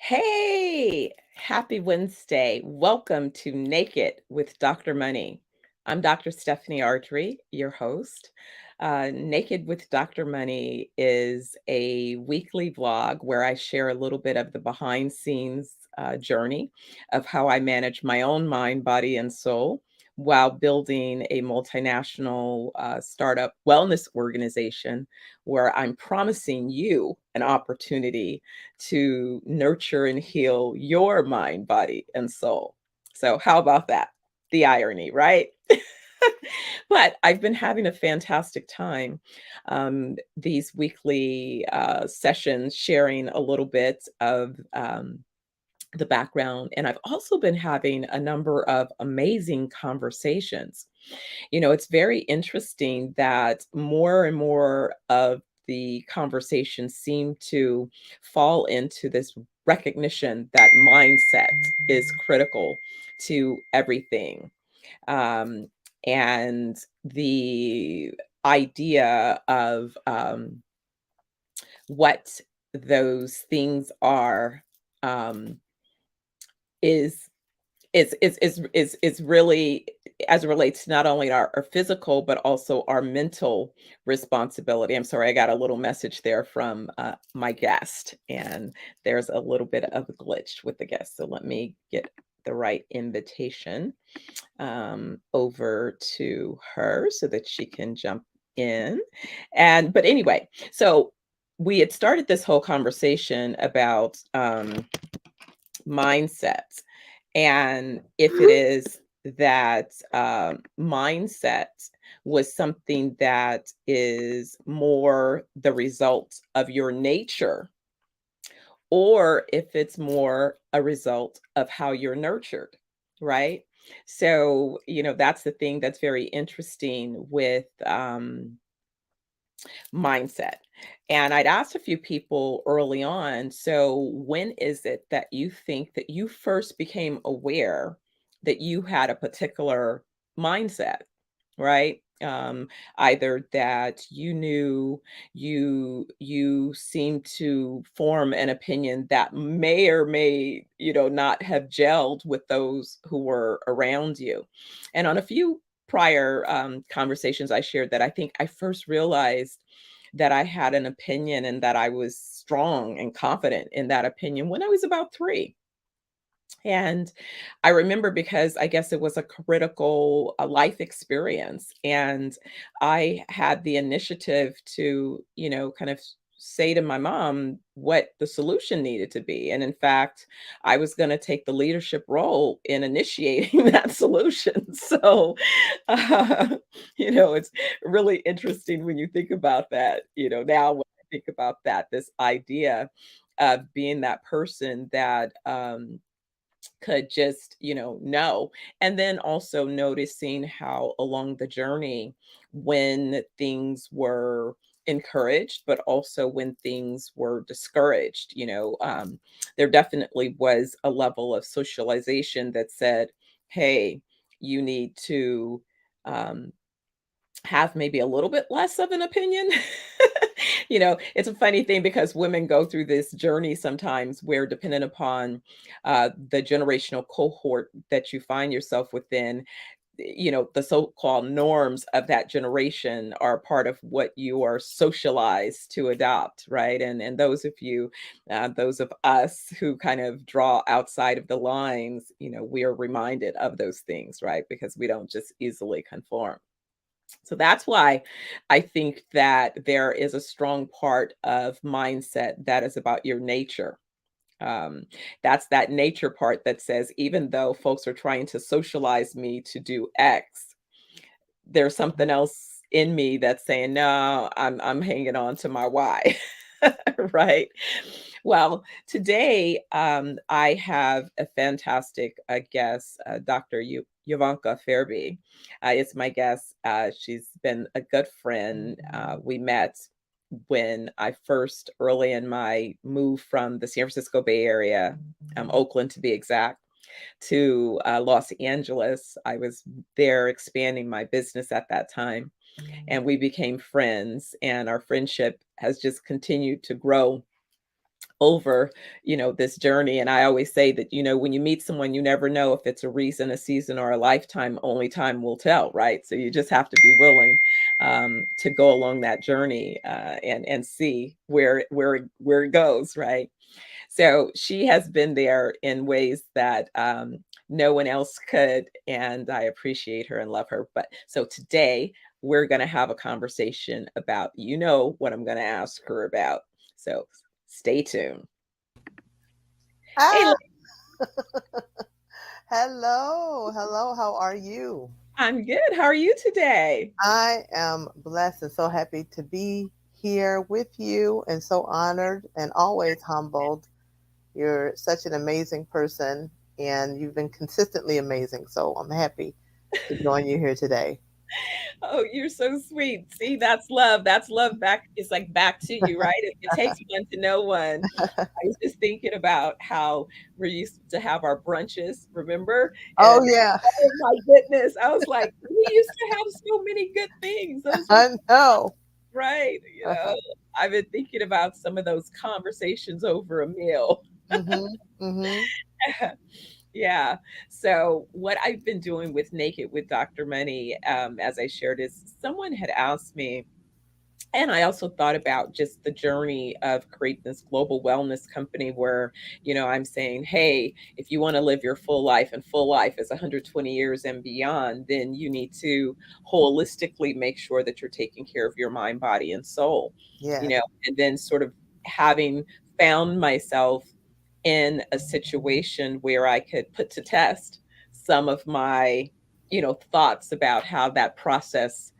Hey, happy Wednesday. Welcome to Naked with Dr. Money. I'm Dr. Stephanie Ardrey, your host. Naked with Dr. Money is a weekly vlog where I share a little bit of the behind scenes journey of how I manage my own mind, body, and soul while building a multinational startup wellness organization where I'm promising you an opportunity to nurture and heal your mind, body, and soul. So, how about that? The irony, right? But I've been having a fantastic time these weekly sessions, sharing a little bit of the background. And I've also been having a number of amazing conversations. It's very interesting that more and more of the conversations seem to fall into this recognition that mindset is critical to everything. Um, and the idea of what those things are um, is is really as it relates to not only our physical but also our mental responsibility. I'm sorry, I got a little message there from my guest, and there's a little bit of a glitch with the guest. So let me get the right invitation over to her so that she can jump in. And but anyway, so we had started this whole conversation about mindset. And if it is that mindset was something that is more the result of your nature, or if it's more a result of how you're nurtured, right? So, that's the thing that's very interesting with mindset. And I'd asked a few people early on, so when is it that you think that you first became aware that you had a particular mindset, right? Either that you knew you seemed to form an opinion that may or may, not have gelled with those who were around you. And on a few prior conversations, I shared that I think I first realized that I had an opinion and that I was strong and confident in that opinion when I was about 3. And I remember because I guess it was a critical life experience. And I had the initiative to, kind of say to my mom what the solution needed to be. And in fact, I was going to take the leadership role in initiating that solution. So, uh, it's really interesting when you think about that, now when I think about that, this idea of being that person that, could just, know. And then also noticing how along the journey, when things were encouraged, but also when things were discouraged, there definitely was a level of socialization that said, hey, you need to um, have maybe a little bit less of an opinion. It's a funny thing because women go through this journey sometimes where, depending upon the generational cohort that you find yourself within, the so-called norms of that generation are part of what you are socialized to adopt, right? And those of us who kind of draw outside of the lines, we are reminded of those things, right? Because we don't just easily conform. So that's why I think that there is a strong part of mindset that is about your nature. Um, that's that nature part that says, even though folks are trying to socialize me to do X, there's something else in me that's saying, no, I'm hanging on to my Y. Right. Well, today I have a fantastic guest, Dr. Euvonka Farabee. Is my guest. She's been a good friend. We met when I first, early in my move from the San Francisco Bay Area, Oakland to be exact, to Los Angeles. I was there expanding my business at that time, and we became friends, and our friendship has just continued to grow over, this journey. And I always say that, when you meet someone, you never know if it's a reason, a season, or a lifetime. Only time will tell, right? So you just have to be willing to go along that journey and see where it goes, right? So she has been there in ways that no one else could, and I appreciate her and love her. But so today we're going to have a conversation about, what I'm going to ask her about. So stay tuned. Hey, Ah, hello, hello. How are you? I'm good. How are you today? I am blessed and so happy to be here with you and so honored and always humbled. You're such an amazing person and you've been consistently amazing. So I'm happy to join you here today. Oh, you're so sweet. See, that's love. That's love back. It's like back to you, right? It takes one to know one. I was just thinking about how we used to have our brunches, remember? Oh, And yeah, oh my goodness, I was like, we used to have so many good things. Those were I know. right. I've been thinking about some of those conversations over a meal. Mm-hmm, mm-hmm. Yeah. So what I've been doing with Naked with Dr. Money, as I shared, is someone had asked me, and I also thought about just the journey of creating this global wellness company where, I'm saying, hey, if you want to live your full life, and full life is 120 years and beyond, then you need to holistically make sure that you're taking care of your mind, body, and soul, Yes. and then sort of having found myself in a situation where I could put to test some of my, thoughts about how that process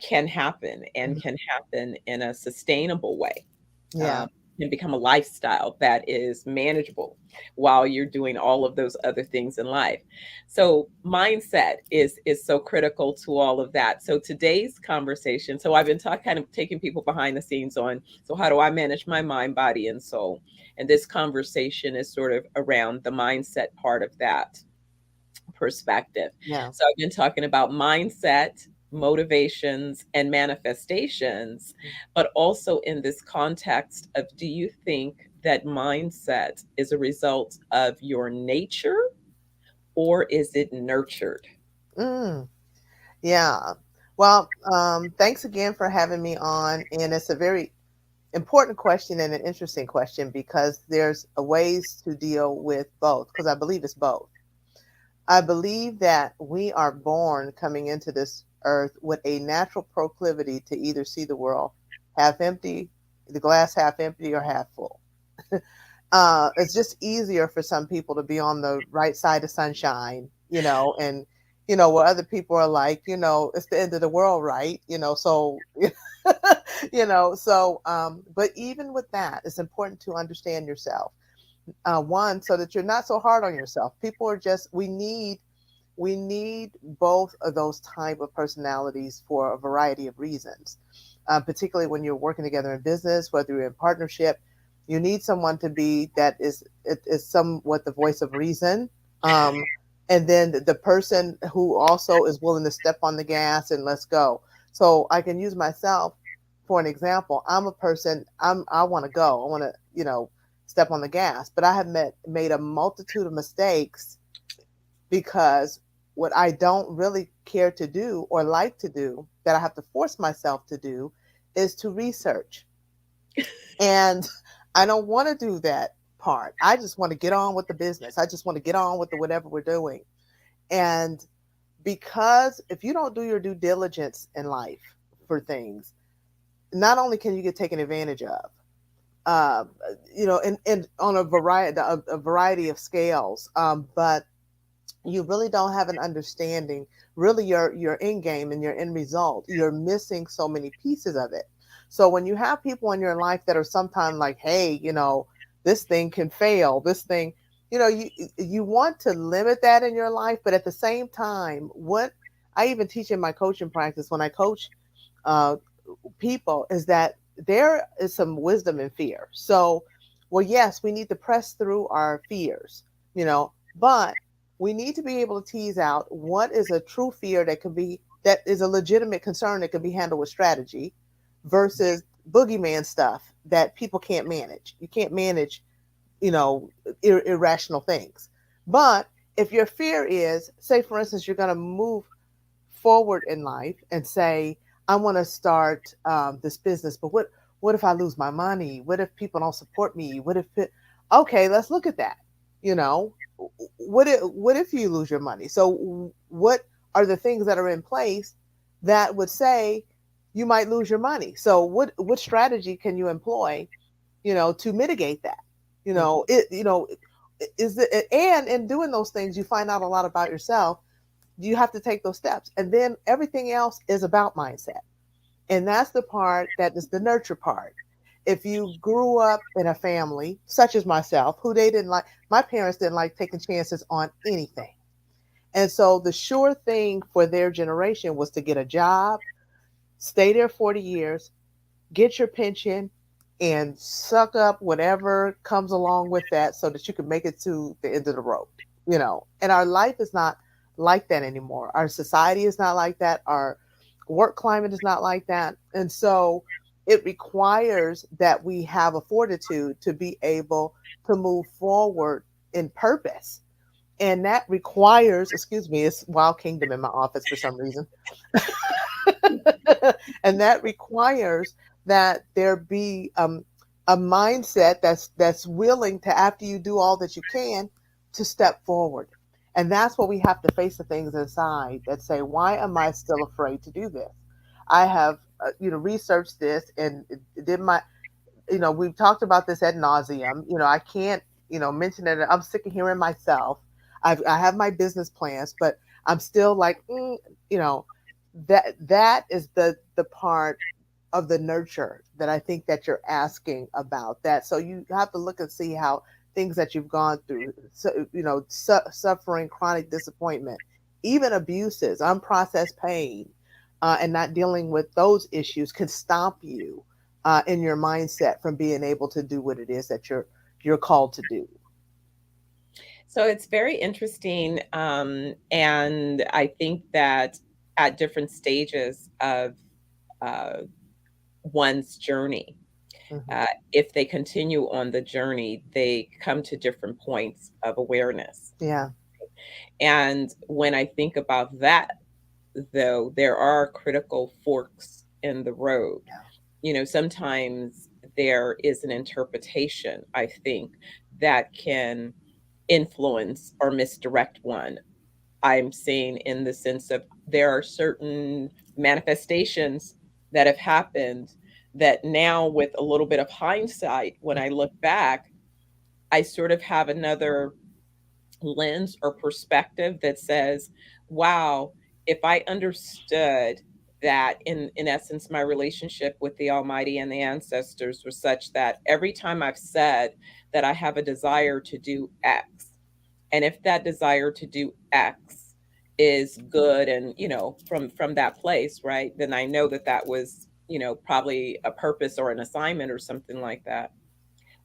can happen and Mhm. can happen in a sustainable way. Yeah. Um, can become a lifestyle that is manageable while you're doing all of those other things in life. So mindset is so critical to all of that. So today's conversation, so I've been talking, kind of taking people behind the scenes on, so how do I manage my mind, body, and soul? And this conversation is sort of around the mindset part of that perspective. Yeah. So I've been talking about mindset, motivations, and manifestations, but also in this context of, do you think that mindset is a result of your nature or is it nurtured? Mm, yeah. Well, thanks again for having me on. And it's a very important question and an interesting question because there's a ways to deal with both, because I believe it's both. I believe that we are born coming into this earth with a natural proclivity to either see the world half empty, the glass half empty or half full. It's just easier for some people to be on the right side of sunshine, and where other people are like, it's the end of the world, right? So but even with that, it's important to understand yourself. One, so that you're not so hard on yourself. People are just we need both of those type of personalities for a variety of reasons. Particularly when you're working together in business, whether you're in partnership, you need someone to be that is somewhat the voice of reason. And then the person who also is willing to step on the gas and let's go. So I can use myself for an example. I'm a person, I want to go. I want to, step on the gas, but I have made a multitude of mistakes because what I don't really care to do or like to do, that I have to force myself to do, is to research. And I don't want to do that part. I just want to get on with the business. I just want to get on with the whatever we're doing. And because if you don't do your due diligence in life for things, not only can you get taken advantage of, uh, and on a variety of scales, but you really don't have an understanding, really your end game and your end result. You're missing so many pieces of it. So when you have people in your life that are sometimes like, hey, this thing can fail, this thing, you want to limit that in your life, but at the same time, what I even teach in my coaching practice when I coach uh, people is that there is some wisdom in fear. So, well, yes, we need to press through our fears, but we need to be able to tease out what is a true fear that is a legitimate concern that can be handled with strategy versus boogeyman stuff. that people can't manage. You can't manage, you know, irrational things. But if your fear is, say, for instance, you're going to move forward in life and say, I want to start this business, but what if I lose my money? What if people don't support me? Okay, let's look at that. You know, what if you lose your money? So what are the things that are in place that would say you might lose your money? So what strategy can you employ, to mitigate that? Is it, and in doing those things, you find out a lot about yourself. You have to take those steps, and then everything else is about mindset, and that's the part that is the nurture part. If you grew up in a family such as myself, who they didn't like, my parents didn't like taking chances on anything, and so the sure thing for their generation was to get a job, stay there 40 years, get your pension, and suck up whatever comes along with that so that you can make it to the end of the road. And our life is not like that anymore. Our society is not like that. Our work climate is not like that. And so it requires that we have a fortitude to be able to move forward in purpose. And that requires, excuse me, it's Wild Kingdom in my office for some reason. And that requires that there be a mindset that's willing to, after you do all that you can, to step forward. And that's what we have to face, the things inside that say, why am I still afraid to do this? I have researched this and did my, we've talked about this ad nauseum. I can't mention it. I'm sick of hearing myself. I have my business plans, but I'm still like, you know that is the part of the nurture that I think that you're asking about. That, so you have to look and see how things that you've gone through, so, suffering chronic disappointment, even abuses, unprocessed pain, and not dealing with those issues can stop you in your mindset from being able to do what it is that you're called to do. So it's very interesting. And I think that at different stages of uh, one's journey, Hmm. if they continue on the journey, they come to different points of awareness. Yeah. And when I think about that, though, there are critical forks in the road. Yeah. Sometimes there is an interpretation, I think, that can influence or misdirect one. I'm saying in the sense of there are certain manifestations that have happened that now, with a little bit of hindsight, when I look back, I sort of have another lens or perspective that says, wow, if I understood that in essence my relationship with the Almighty and the ancestors was such that every time I've said that I have a desire to do X, and if that desire to do X is good, and from that place, right, then I know that that was probably a purpose or an assignment or something like that.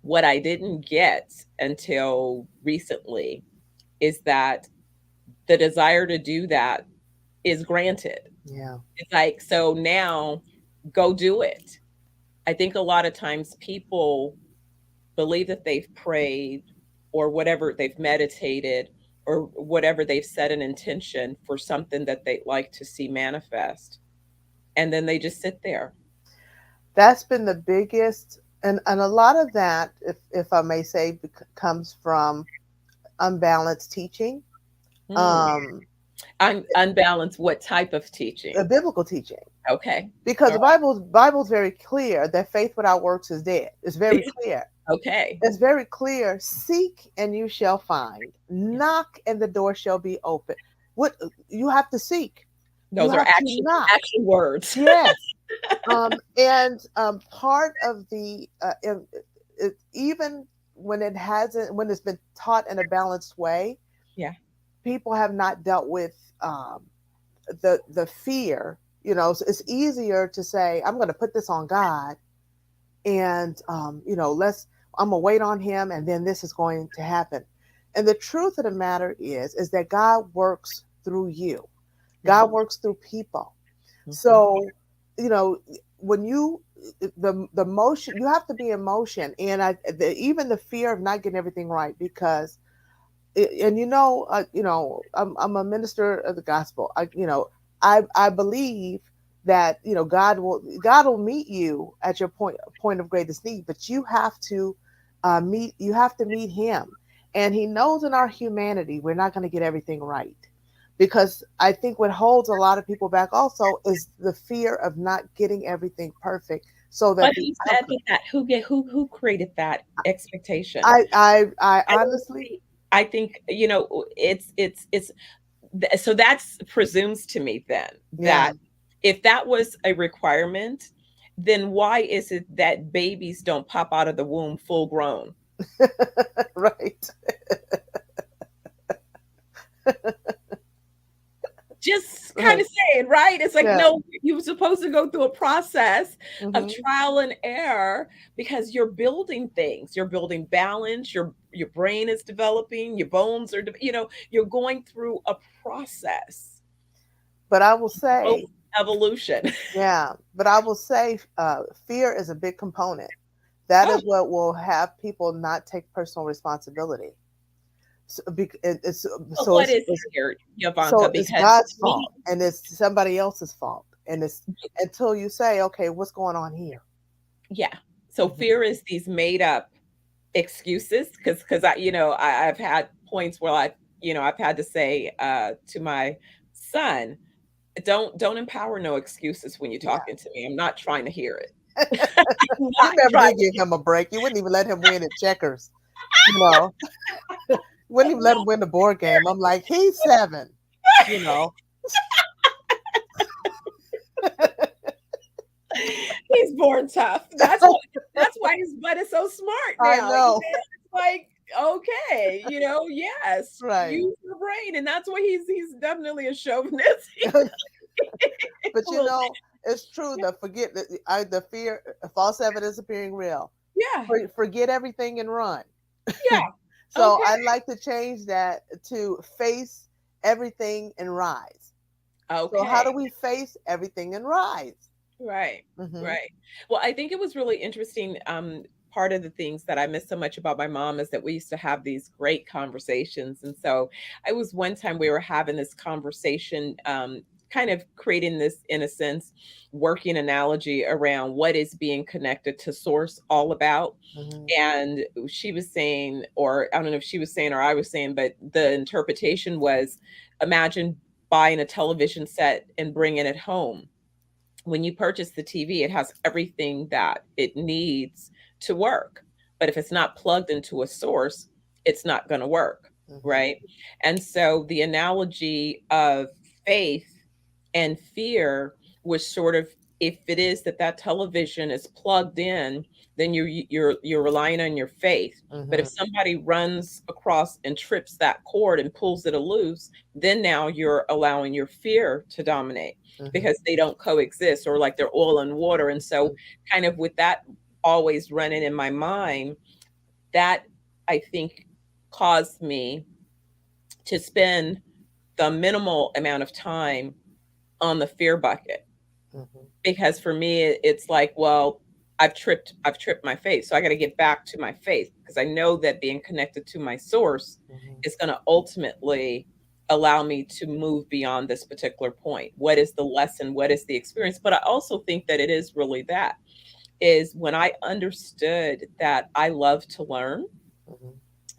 What I didn't get until recently is that the desire to do that is granted. Yeah. It's like, so now go do it. I think a lot of times people believe that they've prayed or whatever, they've meditated or whatever, they've set an intention for something that they'd like to see manifest. And then they just sit there. That's been the biggest, and a lot of that, if I may say, comes from unbalanced teaching, Hmm. um, Unbalanced, what type of teaching? a biblical teaching, Okay. because All the Bible's very clear that faith without works is dead. It's very right. clear. Okay. It's very clear. Seek and you shall find. Knock and the door shall be open. What you have to seek, you Those are have to action knock. action words. Yes. And part of even when it's been taught in a balanced way, Yeah. people have not dealt with the fear. So it's easier to say, I'm going to put this on God, and I'm gonna wait on Him, and then this is going to happen. And the truth of the matter is that God works through you. Yeah. God works through people. Mhm. So, you know, when you the motion, you have to be in motion, and even the fear of not getting everything right, because and I'm a minister of the gospel. I believe that God will meet you at your point of greatest need, but you have to meet Him, and He knows in our humanity we're not going to get everything right, because I think what holds a lot of people back also is the fear of not getting everything perfect, so that But the who said outcome. that? Who created that expectation? I I honestly, honestly, I think, it's so that's presumes to me then yeah. that if that was a requirement, then why is it that babies don't pop out of the womb full grown? Right. Just kind Right. of saying, right? It's like, Yeah. no, you were supposed to go through a process of Hmm. trial and error because you're building things. You're building balance. Your brain is developing. Your bones are, you're going through a process, But I will growth, say, evolution. yeah, but I will say, fear is a big component. That Oh, is what will have people not take personal responsibility. So, but so what it's, is it's here, Euvonka? so it's Because God's me, fault and it's somebody else's fault, and it's until you say, okay, what's going on here? yeah. So Hmm. fear is these made up excuses because I've had points where I've had to say to my son, don't empower no excuses when you're Yeah. talking to me. I'm not trying to hear it. I'm You not never trying did give him a break. You wouldn't even let him win at checkers. You know, wouldn't even let him win the board game. I'm like, he's 7. You know, he's born tough. That's why his butt is so smart I now. know. It's like, okay, yes, Right. use your brain. And that's why he's definitely a chauvinist. But A little it's true. The fear, false evidence appearing real. yeah, Forget everything and run. yeah. So Okay. I'd like to change that to face everything and rise. So how Okay. do we face everything and rise? Right. Hmm. Right. Well, I think it was really interesting. Part of the things that I miss so much about my mom is that we used to have these great conversations. And so I was one time we were having this conversation, kind of creating this, in a sense, working analogy around what is being connected to source all about. Hmm. And she was saying, or I don't know if she was saying or I was saying, but the interpretation was, imagine buying a television set and bringing it home. When you purchase the TV, it has everything that it needs to work. But if it's not plugged into a source, it's not going to work. Hmm. Right. And so the analogy of faith and fear was sort of, if it is that television is plugged in, then you're relying on your faith. But if Hmm. somebody runs across and trips that cord and pulls it loose, then now you're allowing your fear to dominate Hmm. because they don't coexist, or like they're oil and water. And so kind of with that always running in my mind, that I think caused me to spend the minimal amount of time on the fear bucket, Hmm. because for me it's like, well, I've tripped my faith, so I got to get back to my faith because I know that being connected to my source Hmm. is going to ultimately allow me to move beyond this particular point. What is the lesson? What is the experience? But I also think that it is really that, is when I understood that I love to learn, Hmm.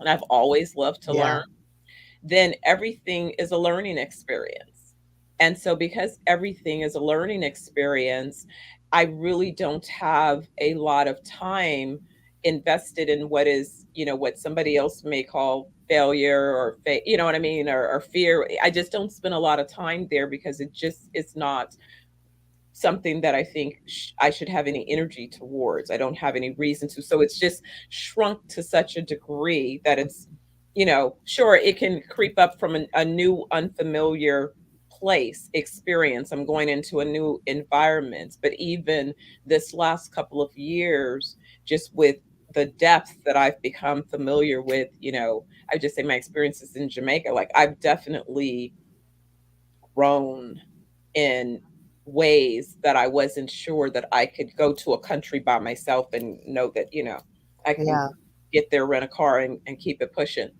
and I've always loved to learn, Yeah. then everything is a learning experience. And so, because everything is a learning experience, I really don't have a lot of time invested in what is, what somebody else may call failure or, you know what I mean, or fear. I just don't spend a lot of time there because it just is not something that I think I should have any energy towards. I don't have any reason to. So it's just shrunk to such a degree that it's, sure, it can creep up from a new, unfamiliar place experience. I'm going into a new environment. But even this last couple of years, just with the depth that I've become familiar with, I just say my experiences in Jamaica, like I've definitely grown in ways that I wasn't sure that I could go to a country by myself and know that, I can Yeah. get there, rent a car, and keep it pushing.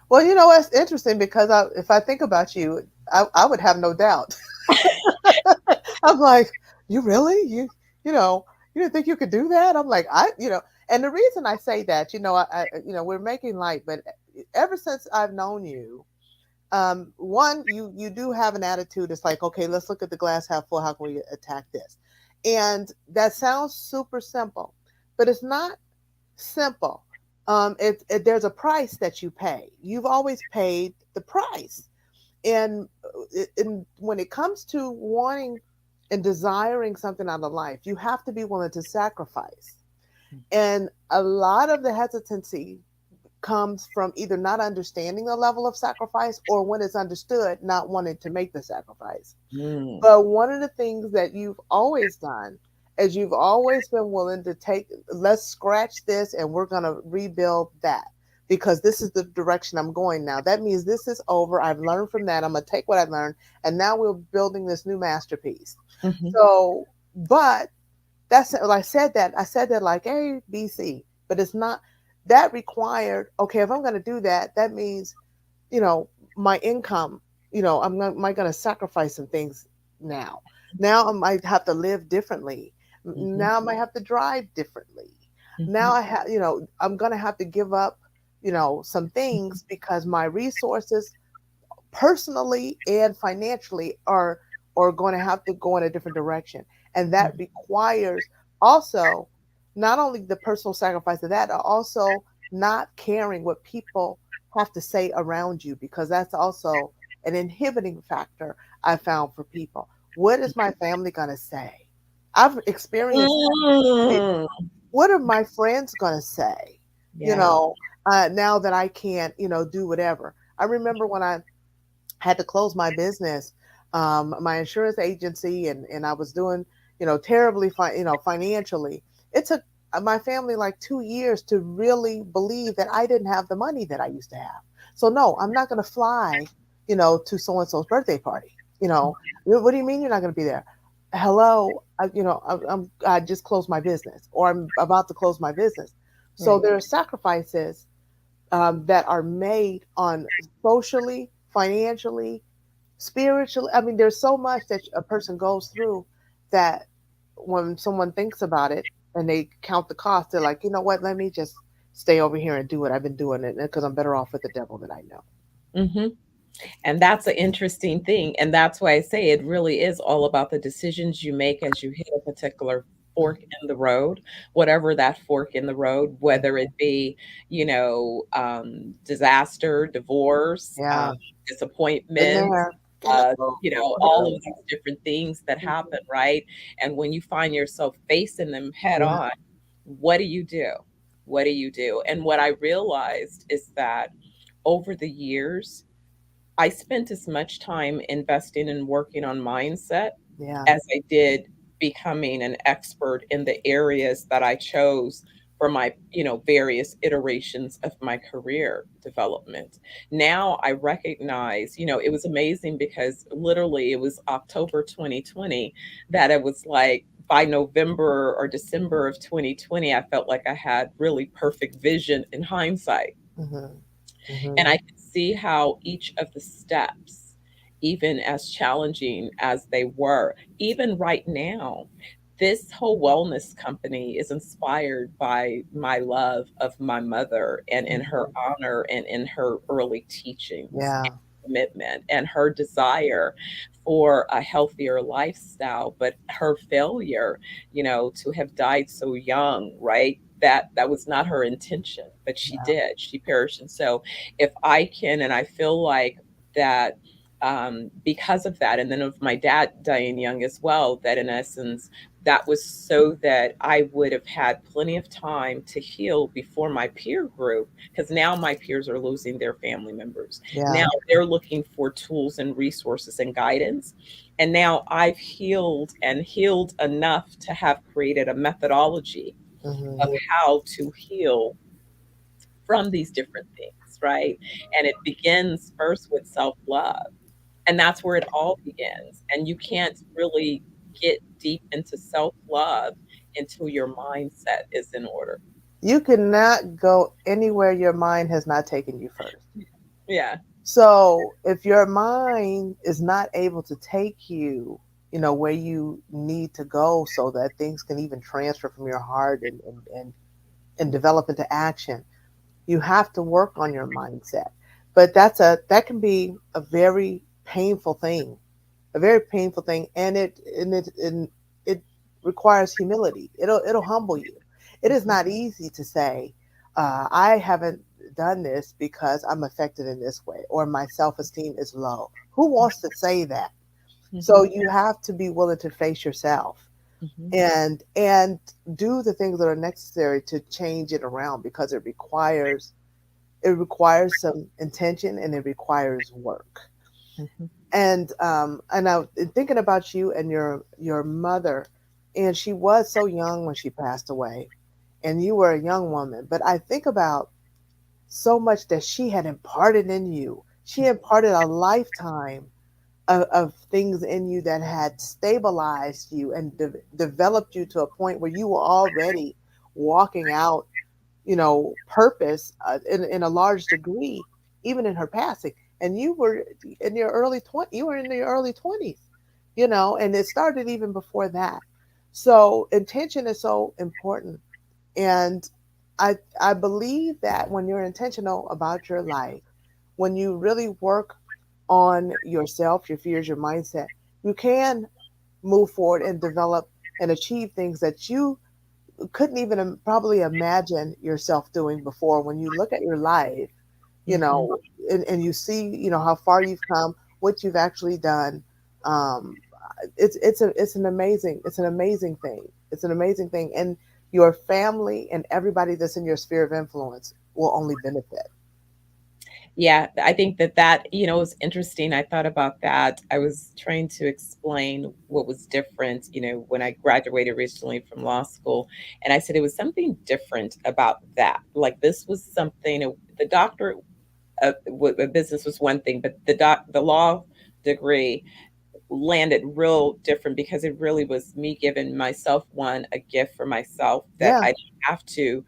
Well, you know, it's interesting because if I think about you, I would have no doubt. I'm like, you really? You know, you didn't think you could do that? I'm like, and the reason I say that, we're making light, but ever since I've known you, one, you do have an attitude. It's like, okay, let's look at the glass half full. How can we attack this? And that sounds super simple, but it's not simple. There's a price that you pay. You've always paid the price, and when it comes to wanting and desiring something out of life, you have to be willing to sacrifice. And a lot of the hesitancy comes from either not understanding the level of sacrifice, or when it's understood, not wanting to make the sacrifice. Mm. But one of the things that you've always done is you've always been willing to take, let's scratch this and we're going to rebuild that, because this is the direction I'm going now. That means this is over. I've learned from that. I'm going to take what I've learned, and now we're building this new masterpiece. Mhm. So, but that's, I said that like A, B, C, but it's not that required. Okay, if I'm going to do that, that means, you know, my income, am I going to sacrifice some things now? Now I might have to live differently. Mhm. Now I might have to drive differently. Now Mhm. I'm going to have to give up, some things because my resources personally and financially are going to have to go in a different direction. And that Mhm. requires also not only the personal sacrifice of that, but also not caring what people have to say around you, because that's also an inhibiting factor I found for people. What is my family going to say? I've experienced that. Mm. What are my friends going to say? You Yeah. know, now that I can't, do whatever. I remember when I had to close my business, my insurance agency, and I was doing, terribly, financially. It took my family like 2 years to really believe that I didn't have the money that I used to have. So no, I'm not going to fly, to so and so's birthday party. What do you mean you're not going to be there? Hello, I just closed my business, or I'm about to close my business. So Right. there are sacrifices that are made on socially, financially, spiritually. I mean, there's so much that a person goes through that when someone thinks about it and they count the cost, they're like, you know what? Let me just stay over here and do what I've been doing it because I'm better off with the devil that I know. Mhm. And that's an interesting thing, and that's why I say it really is all about the decisions you make as you hit a particular fork in the road, whatever that fork in the road, whether it be, disaster, divorce, Yeah, been disappointment, there. Been there. all of these different things that happen, right? And when you find yourself facing them head Yeah, on, what do you do? What do you do? And what I realized is that over the years, I spent as much time investing and working on mindset yeah, as I did becoming an expert in the areas that I chose for my, various iterations of my career development. Now I recognize, it was amazing because literally it was October 2020 that it was like by November or December of 2020, I felt like I had really perfect vision in hindsight. hmm And hmm I could see how each of the steps, even as challenging as they were, even right now, this whole wellness company is inspired by my love of my mother and in her honor and in her early teachings yeah, and commitment and her desire for a healthier lifestyle, but her failure, to have died so young, right? That was not her intention, but she yeah, did. She perished. And so if I can, and I feel like that because of that, and then of my dad dying young as well, that in essence, that was so that I would have had plenty of time to heal before my peer group, because now my peers are losing their family members. yeah. Now they're looking for tools and resources and guidance. And now I've healed and healed enough to have created a methodology of hmm how to heal from these different things, right? And it begins first with self love. And that's where it all begins. And you can't really get deep into self-love until your mindset is in order. You cannot go anywhere your mind has not taken you first. Yeah. So if your mind is not able to take you, where you need to go so that things can even transfer from your heart and develop into action, you have to work on your mindset. But that can be a very painful thing, a very painful thing, and it requires humility. It'll humble you. It is Mhm, not easy to say, I haven't done this because I'm affected in this way, or my self esteem is low. Who wants to say that? So mhm, you have to be willing to face yourself mhm, and do the things that are necessary to change it around, because it requires some intention and it requires work. mhm. And I thinking about you and your mother, and she was so young when she passed away, and you were a young woman. But I think about so much that she had imparted in you. She imparted a lifetime of things in you that had stabilized you and developed you to a point where you were already walking out, purpose in a large degree, even in her passing. And you were in your you were in your early 20s, and it started even before that. So intention is so important. And I believe that when you're intentional about your life, when you really work on yourself, your fears, your mindset, you can move forward and develop and achieve things that you couldn't even probably imagine yourself doing before. When you look at your life, you Mhm. know, and you see, how far you've come, what you've actually done. Um, it's an amazing thing. It's an amazing thing, and your family and everybody that's in your sphere of influence will only benefit. Yeah, I think that was interesting. I thought about that. I was trying to explain what was different, when I graduated recently from law school. And I said it was something different about that. Like this was something, the doctorate of business was one thing, but the law degree landed real different because it really was me giving myself a gift for myself that Yeah, I didn't have to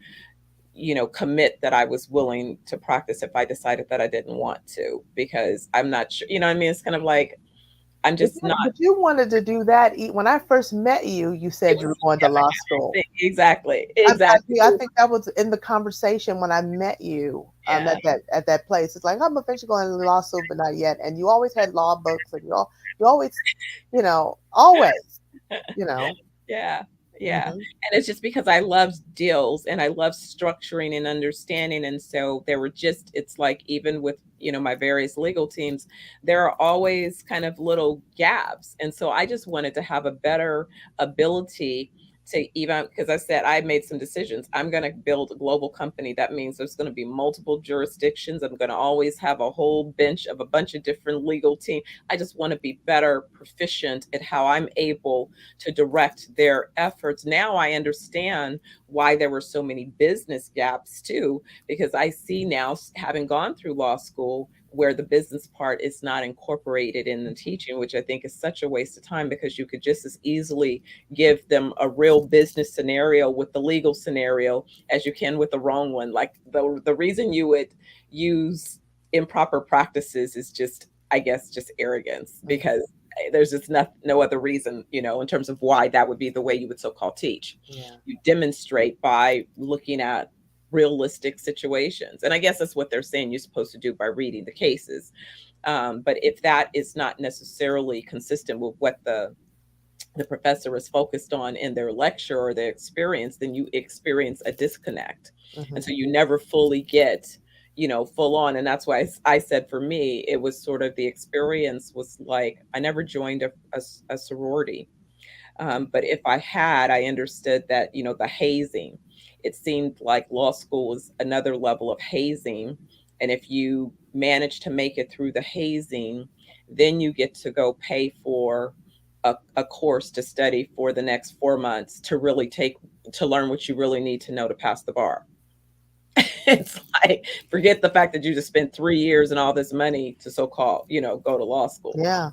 commit that I was willing to practice if I decided that I didn't want to, because I'm not sure, you know what I mean? It's kind of like, I'm but just you, not, but you wanted to do that. When I first met you, you it said you was were going to law school. exactly, I exactly. think I think that was in the conversation when I met you, Yeah. at that place. It's like, I'm eventually going to law school, but not yet. And you always had law books, and you always, always, you know. Yeah, yeah, Hmm. and it's just because I love deals and I love structuring and understanding, and so there were just it's like even with, my various legal teams, there are always kind of little gaps, and so I just wanted to have a better ability to even because I said I made some decisions. I'm going to build a global company. That means there's going to be multiple jurisdictions. I'm going to always have a whole bench of a bunch of different legal teams. I just want to be better proficient at how I'm able to direct their efforts. Now I understand why there were so many business gaps too, because I see now, having gone through law school, where the business part is not incorporated in the teaching, which I think is such a waste of time because you could just as easily give them a real business scenario with the legal scenario as you can with the wrong one. Like the reason you would use improper practices is just, I guess, just arrogance, Hmm. because there's just no other reason, in terms of why that would be the way you would so-called teach. Yeah. You demonstrate by looking at realistic situations. And I guess that's what they're saying you're supposed to do by reading the cases. But if that is not necessarily consistent with what the professor is focused on in their lecture or their experience, then you experience a disconnect. And Hmm. so you never fully get, full on. And that's why I said for me, it was sort of the experience was like, I never joined a sorority. But if I had, I understood that, the hazing, it seemed like law school was another level of hazing. And if you manage to make it through the hazing, then you get to go pay for a course to study for the next 4 months to learn what you really need to know to pass the bar. It's like, forget the fact that you just spent 3 years and all this money to so called, go to law school. Yeah.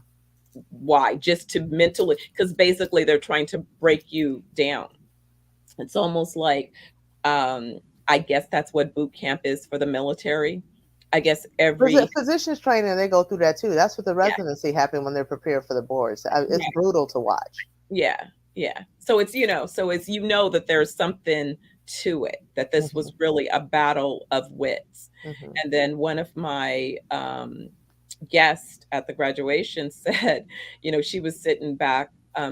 Why? Just to mentally, because basically they're trying to break you down. It's almost like, um, I guess that's what boot camp is for the military. I guess every, Physicians training, they go through that too. That's what the yeah, residency happened when they're prepared for the boards. It's right, brutal to watch. yeah, yeah. So it's, so it's, that there's something to it, that this Hmm. was really a battle of wits. Hmm. And then one of my guests at the graduation said, she was sitting back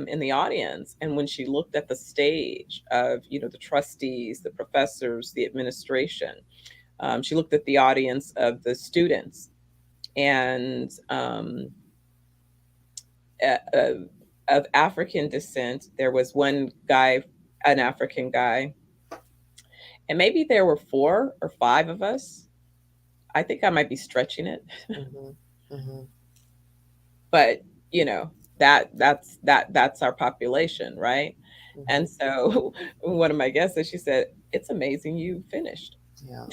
in the audience, and when she looked at the stage of, the trustees, the professors, the administration, she looked at the audience of the students, and uh, of African descent, there was one guy, an African guy, and maybe there were 4 or 5 of us. I think I might be stretching it, Hmm. Hmm. but you know that's our population, right? Hmm. And so one of my guests said, she said, "It's amazing you finished." Yeah.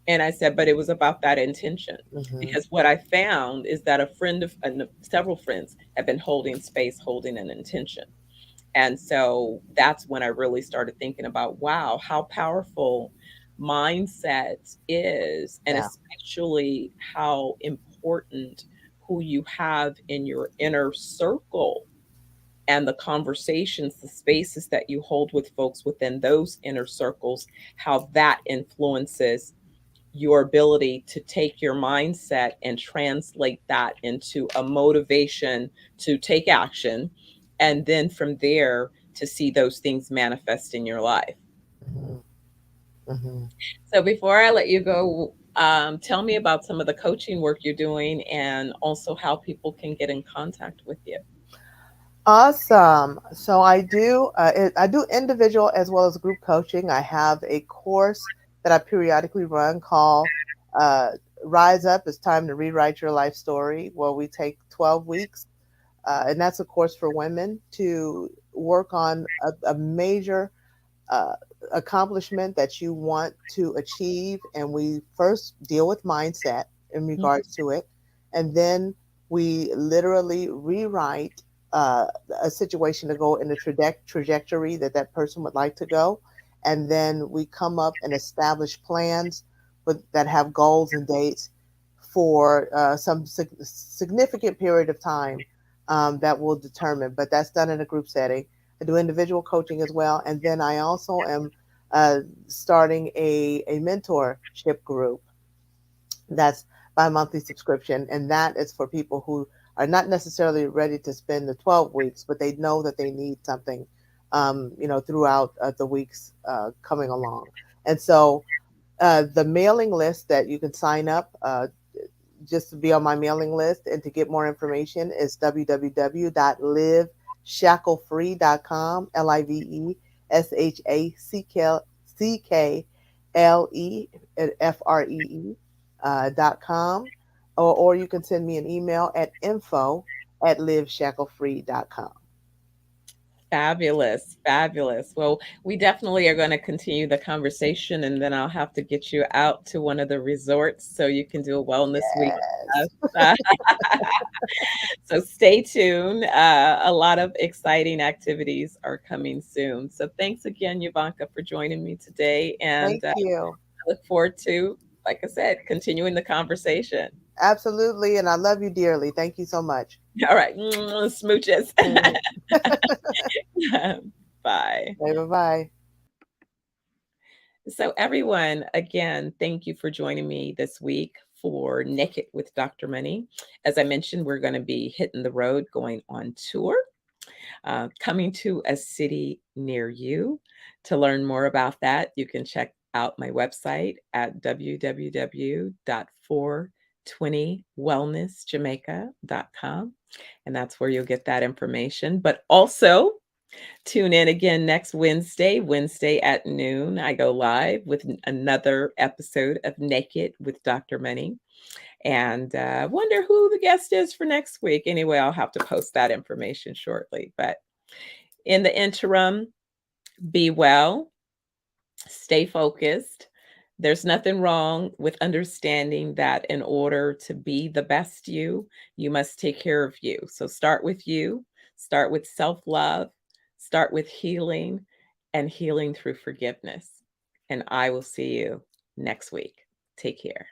And I said, "But it was about that intention." Hmm. Because what I found is that a friend of several friends have been holding space, holding an intention. And so that's when I really started thinking about, wow, how powerful mindset is, and Yeah. especially how important who you have in your inner circle, and the conversations, the spaces that you hold with folks within those inner circles, how that influences your ability to take your mindset and translate that into a motivation to take action. And then from there, to see those things manifest in your life. Hmm. Hmm. So before I let you go, tell me about some of the coaching work you're doing, and also how people can get in contact with you. Awesome. So I do individual as well as group coaching. I have a course that I periodically run called uh, Rise Up, It's Time to Rewrite Your Life Story, where we take 12 weeks. And that's a course for women to work on a major uh, accomplishment that you want to achieve. And we first deal with mindset in Mhm. regards to it. And then we literally rewrite uh, a situation to go in the trajectory that that person would like to go. And then we come up and establish plans that have goals and dates for some significant period of time that will determine. But that's done in a group setting. I do individual coaching as well. And then I also am uh, starting a mentorship group that's by monthly subscription. And that is for people who are not necessarily ready to spend the 12 weeks, but they know that they need something, throughout the weeks coming along. And so the mailing list that you can sign up just to be on my mailing list and to get more information is www.liveshacklefree.com, LIVEShackleFree.com, or you can send me an email at info@liveshacklefree.com. Fabulous, fabulous. Well, we definitely are going to continue the conversation, and then I'll have to get you out to one of the resorts so you can do a wellness week Yes. with us. So stay tuned. A lot of exciting activities are coming soon. So thanks again, Euvonka, for joining me today. And Thank you. I look forward to, like I said, continuing the conversation. Absolutely. And I love you dearly. Thank you so much. All right. Smooches. Mm. Bye. Bye bye. So, everyone, again, thank you for joining me this week for Naked with Dr. Money. As I mentioned, we're going to be hitting the road, going on tour, coming to a city near you. To learn more about that, you can check out my website at www.420wellnessjamaica.com. And that's where you'll get that information. But also, tune in again next Wednesday at noon. I go live with another episode of Naked with Dr. Money. And wonder who the guest is for next week. Anyway, I'll have to post that information shortly. But in the interim, be well, stay focused, There's nothing wrong with understanding that in order to be the best you, you must take care of you. So start with you, start with self-love, start with healing and healing through forgiveness. And I will see you next week. Take care.